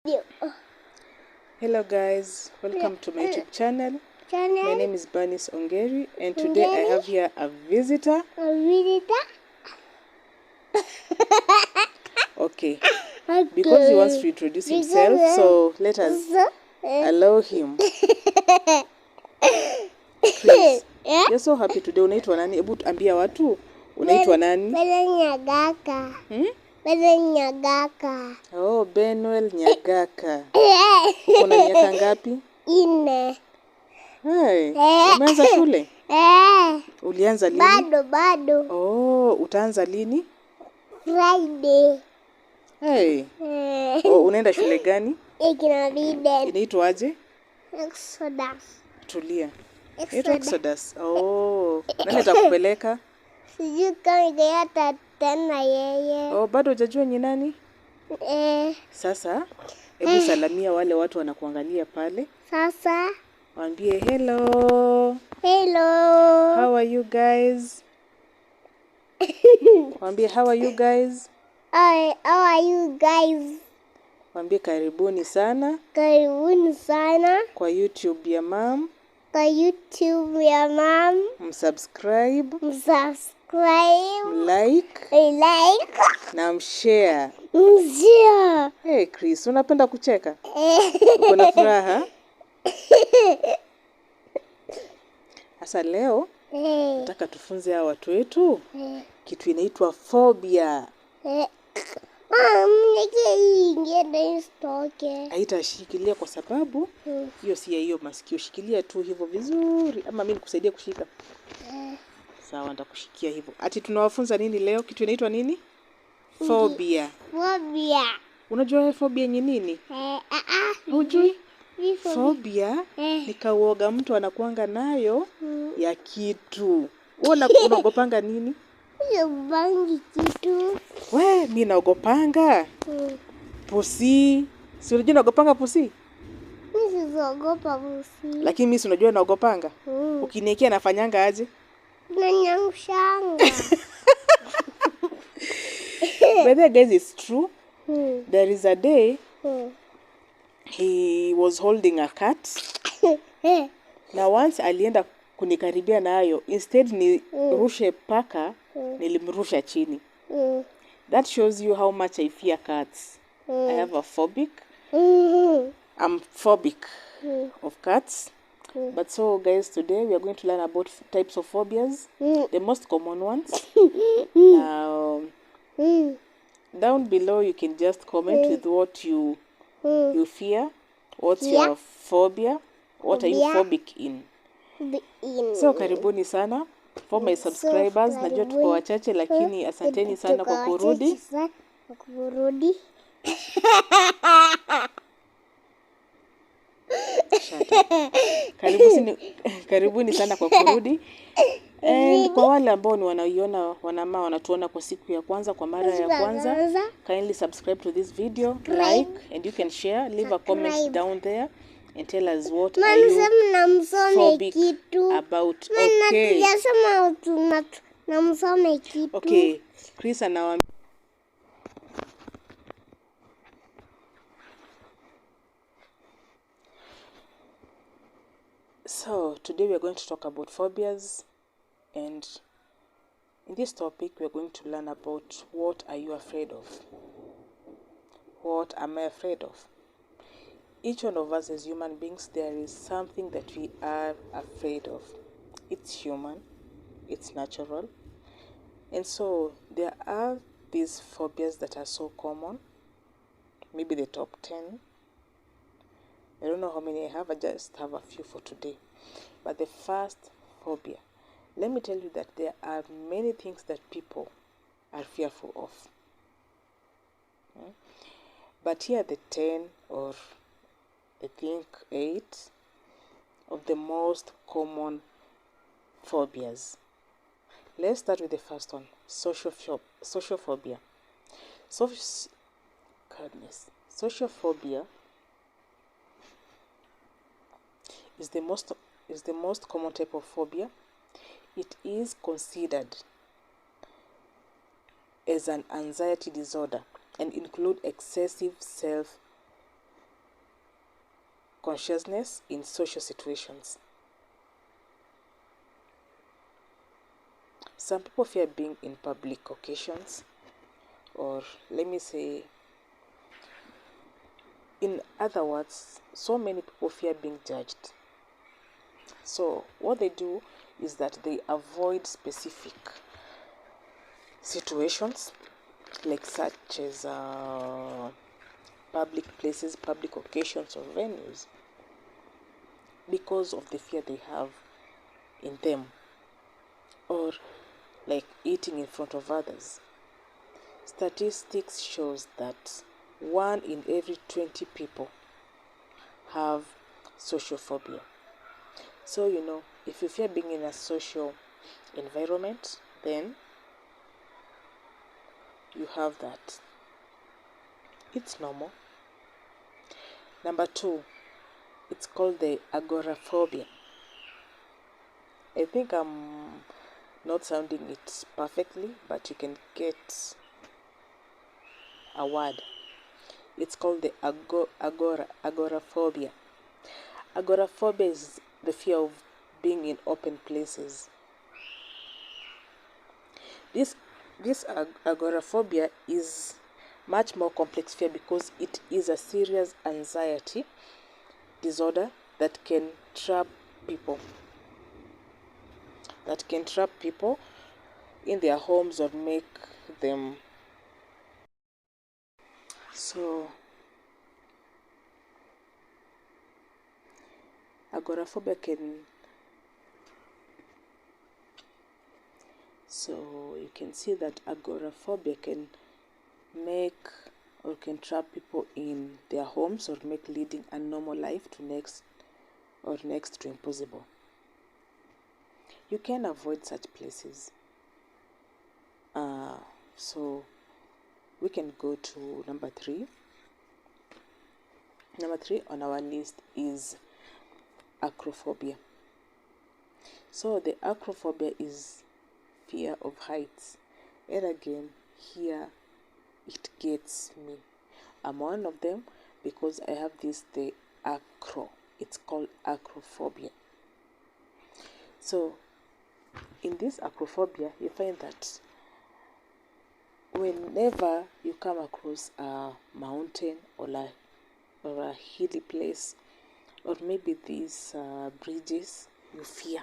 Hello guys, welcome to my YouTube channel. My name is Bernice Ongeri and today I have here a visitor. Okay, because he wants to introduce himself, so let us allow him. Chris, you're so happy today. Unaitwa nani? Hebu ambia watu unaitwa nani? Nyagaka. Nyagaka. Oh, Benuel Nyagaka. Uko na miaka ngapi? 4. Hey, umeanza shule? Ulianza lini? Bado. Oh, utaanza lini? Friday. Hey. Oh, unaenda shule gani? Inaitwa aje? Exodus. Tulia. Inaitwa Exodus. Oh, nani atakupeleka? Sijui kama nitaita tena yeye. Oh, bado hujajua ni nani? Sasa, hebu salamia wale watu wanakuangalia pale. Sasa Waambie hello. How are you guys? Waambie how are you guys? How are you guys? Waambie karibuni sana kwa YouTube ya mom. Msubscribe, like na mshare. Hey Chris, unapenda kucheka? Kuna furaha? Sasa leo nataka tufunze hawa watu wetu kitu inaitwa phobia. Haitashikilia kwa sababu hiyo si ya hiyo masikio. Shikilia tu hivyo vizuri, ama mimi nikusaidie kushika? Sawa, nitakushikia hivyo. Ati tunawafunza nini leo? Kitu inaitwa nini? Phobia. Unajua phobia ni nini? Hujui? Phobia ni kauoga mtu anakuanga nayo ya kitu. Wewe unagopanga nini? kitu. Mimi naogopanga pusi. Si unajua naogopanga pusi? Mimi siogopa pusi. Lakini mimi si unajua naogopanga? Ukiniekea nafanyanga aje? Nanyangushanga. But then guys, it's true. There is a day he was holding a cat. Na once alienda kunikaribia nayo, instead ni rushe paka, nilimrusha chini. That shows you how much I fear cats. I have a phobic. I'm phobic of cats. But so guys, today we are going to learn about types of phobias, the most common ones. Now, down below you can just comment with what you fear, what's your phobia, what are you phobic in. So karibuni sana for my subscribers. Najua tuko wachache lakini asanteni sana kwa kurudi. Karibuni sana kwa kurudi. And kwa wale ambao ni wanatuona kwa siku ya kwanza, kwa mara ya kwanza, kindly subscribe to this video, like, and you can share, leave a comment down there and tell us what are you phobic about. Okay, Chris anawaambia. So today we are going to talk about phobias, and in this topic we are going to learn about what are you afraid of. What am I afraid of? Each one of us as human beings, there is something that we are afraid of. It's human, it's natural. And so there are these phobias that are so common. Maybe the top 10. I don't know how many I have, I just have a few for today. But the first phobia, let me tell you that there are many things that people are fearful of. But here are the 10 or I think 8 of the most common phobias. Let's start with the first one, social phobia. Social phobia is the most common type of phobia. It is considered as an anxiety disorder and include excessive consciousness in social situations. Some people fear being in public occasions, or let me say, in other words, so many people fear being judged. So what they do is that they avoid specific situations, like such as public places, public occasions, or venues, because of the fear they have in them, or like eating in front of others. Statistics shows that 1 in every 20 people have social phobia. So if you fear being in a social environment, then you have that. It's normal. Number 2, it's called the agoraphobia. I think I'm not sounding it perfectly, but you can get a word. It's called the agoraphobia. Agoraphobia is the fear of being in open places. This agoraphobia is much more complex fear because it is a serious anxiety disorder that can trap people. In their homes or make them. So agoraphobia so you can see that agoraphobia can make or can trap people in their homes or make leading a normal life to next to impossible. You can avoid such places. So we can go to number 3. Number 3 on our list is acrophobia. So the acrophobia is fear of heights. And again, here it gets me. I'm one of them because I have the acro. It's called acrophobia. So in this acrophobia, you find that whenever you come across a mountain or a hilly place, or maybe these bridges, you fear.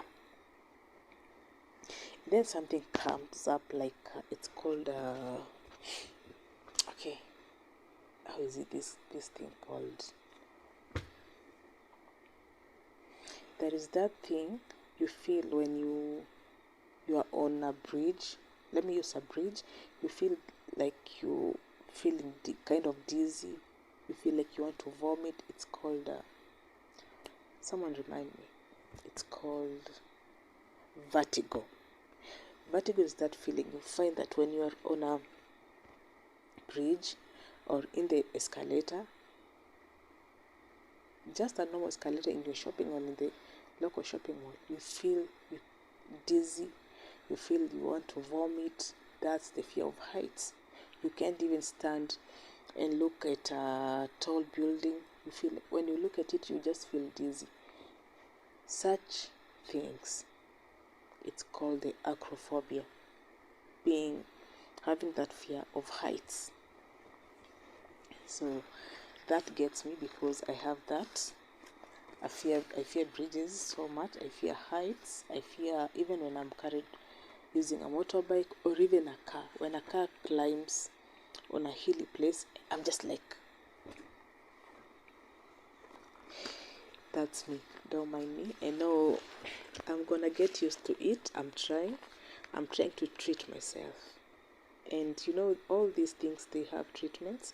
Then something comes up like it's called okay, how is it this thing called? There is that thing you feel when you are on a bridge. Let me use a bridge. You feel like you feeling kind of dizzy. You feel like you want to vomit. It's called someone remind me. It's called vertigo. Vertigo is that feeling you find that when you are on a bridge or in the escalator, just a normal escalator in your shopping or in the local shopping mall, you feel dizzy, you feel you want to vomit. That's the fear of heights. You can't even stand and look at a tall building. You feel when you look at it, you just feel dizzy. Such things, it's called the acrophobia, having that fear of heights. So that gets me because I have that. I fear bridges so much. I fear heights. I fear even when I'm carried using a motorbike or even a car. When a car climbs on a hilly place, I'm just like, that's me. Don't mind me. I know I'm gonna get used to it. I'm trying to treat myself. And all these things, they have treatments,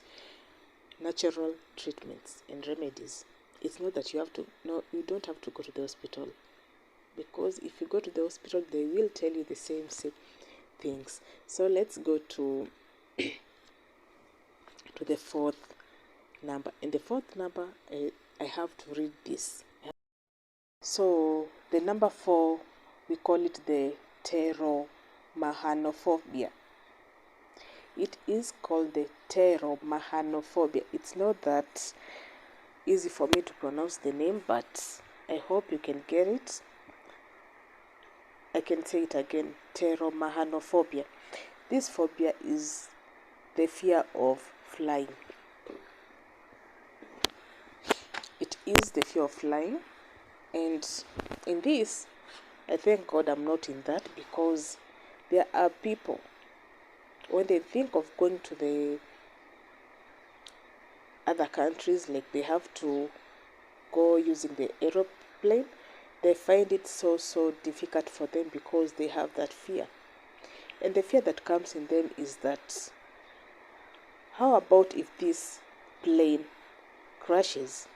natural treatments and remedies. It's not that you don't have to go to the hospital, because if you go to the hospital, they will tell you the same things. So let's go to the 4th number. In the 4th number, I have to read this. So the number 4, we call it the pteromahanophobia. It is called the pteromahanophobia. It's not that easy for me to pronounce the name, but I hope you can get it. I can say it again, pteromahanophobia. This phobia is the fear of flying. It is the fear of flying, and in this, I thank God I'm not in that, because there are people, when they think of going to the other countries, like they have to go using the aeroplane, they find it so difficult for them because they have that fear. And the fear that comes in them is that, how about if this plane crashes?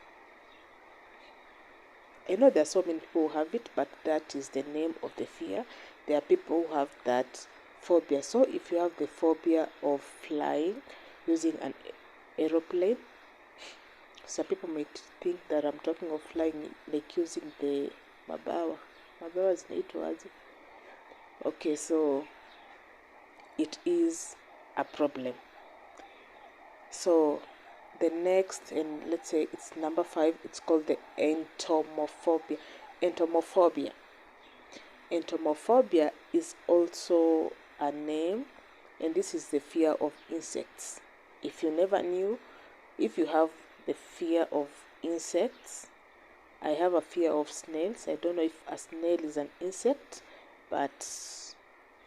I know there are so many people who have it, but that is the name of the fear. There are people who have that phobia. So if you have the phobia of flying using an aeroplane, some people might think that I'm talking of flying like using the mabawa. Mabawa zinaitwaje? Okay, so it is a problem. So the next, and let's say it's number 5, it's called the entomophobia. Entomophobia. Entomophobia is also a name, and this is the fear of insects. If you never knew, if you have the fear of insects, I have a fear of snails. I don't know if a snail is an insect, but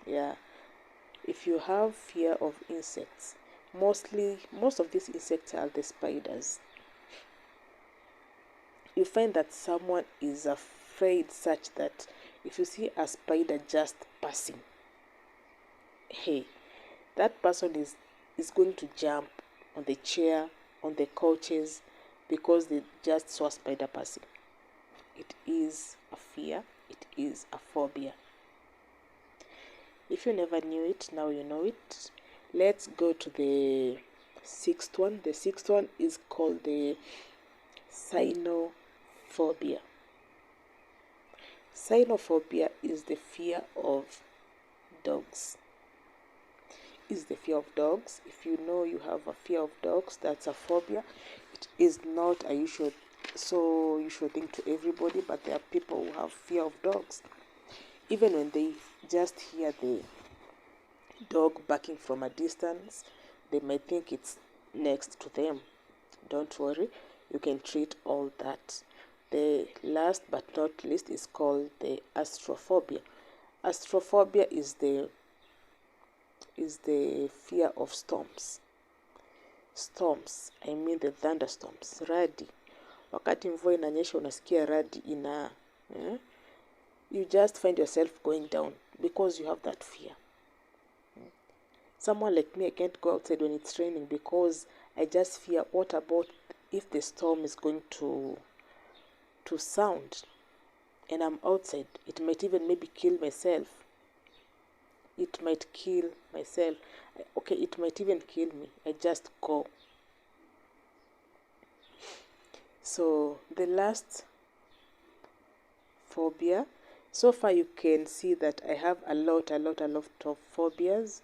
yeah, if you have fear of insects, most of these insects are the spiders. You find that someone is afraid such that if you see a spider just passing, hey, that person is going to jump on the chair, on the couches, because they just saw a spider passing. It is a fear. It is a phobia. If you never knew it, now you know it. Let's go to the 6th one. The 6th one is called the cynophobia. Cynophobia is the fear of dogs. Is the fear of dogs. If you know you have a fear of dogs, that's a phobia. It is not a usual thing to everybody, but there are people who have fear of dogs. Even when they just hear the dog barking from a distance, they might think it's next to them. Don't worry, you can treat all that. The last but not least is called the astrophobia. Astrophobia is the fear of storms. Storms, I mean the thunderstorms. Radi. Wakati mvua inanyesha unasikia radi you just find yourself going down because you have that fear. Someone like me, I can't go outside when it's raining because I just fear, what about if the storm is going to sound and I'm outside? It might even maybe kill myself. It might kill myself. Okay, it might even kill me. I just go. So the last phobia, so far you can see that I have a lot of phobias,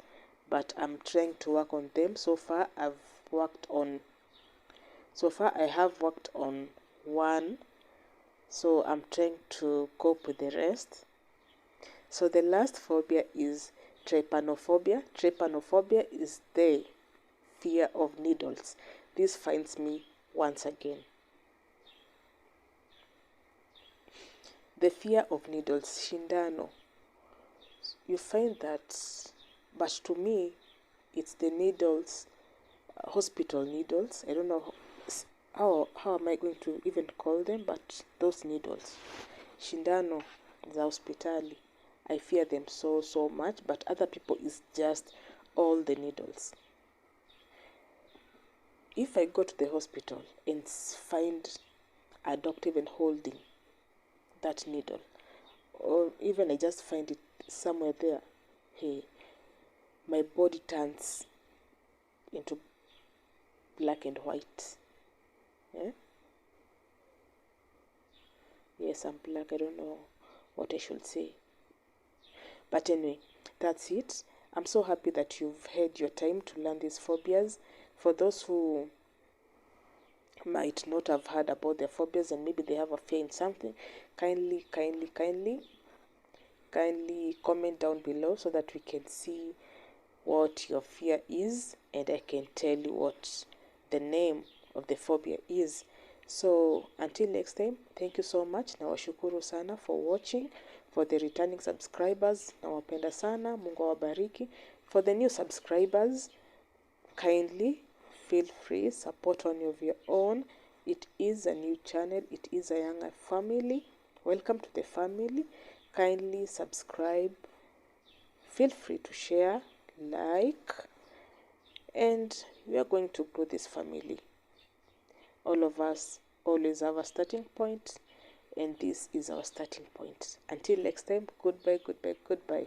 but I'm trying to work on them. So far I have worked on one, so I'm trying to cope with the rest. So the last phobia is trypanophobia. Trypanophobia is the fear of needles. This finds me once again. The fear of needles, shindano. You find that, but to me, it's the needles, hospital needles. I don't know how am I going to even call them, but those needles, shindano za hospitali. I fear them so much, but other people is just all the needles. If I go to the hospital and find a doctor even holding that needle, or even I just find it somewhere there, hey, my body turns into black and white. Yeah? Yes, I'm black. I don't know what I should say. But anyway, that's it. I'm so happy that you've had your time to learn these phobias. For those who might not have heard about their phobias and maybe they have a fear in something, kindly comment down below so that we can see what your fear is and I can tell you what the name of the phobia is. So until next time, thank you so much. Nawashukuru sana for watching. For the returning subscribers, nawapenda sana. Mungu awabariki. For the new subscribers, kindly feel free, support on of your own. It is a new channel. It is a younger family. Welcome to the family. Kindly subscribe. Feel free to share, like, and we are going to grow this family. All of us always have a starting point, and this is our starting point. Until next time, goodbye.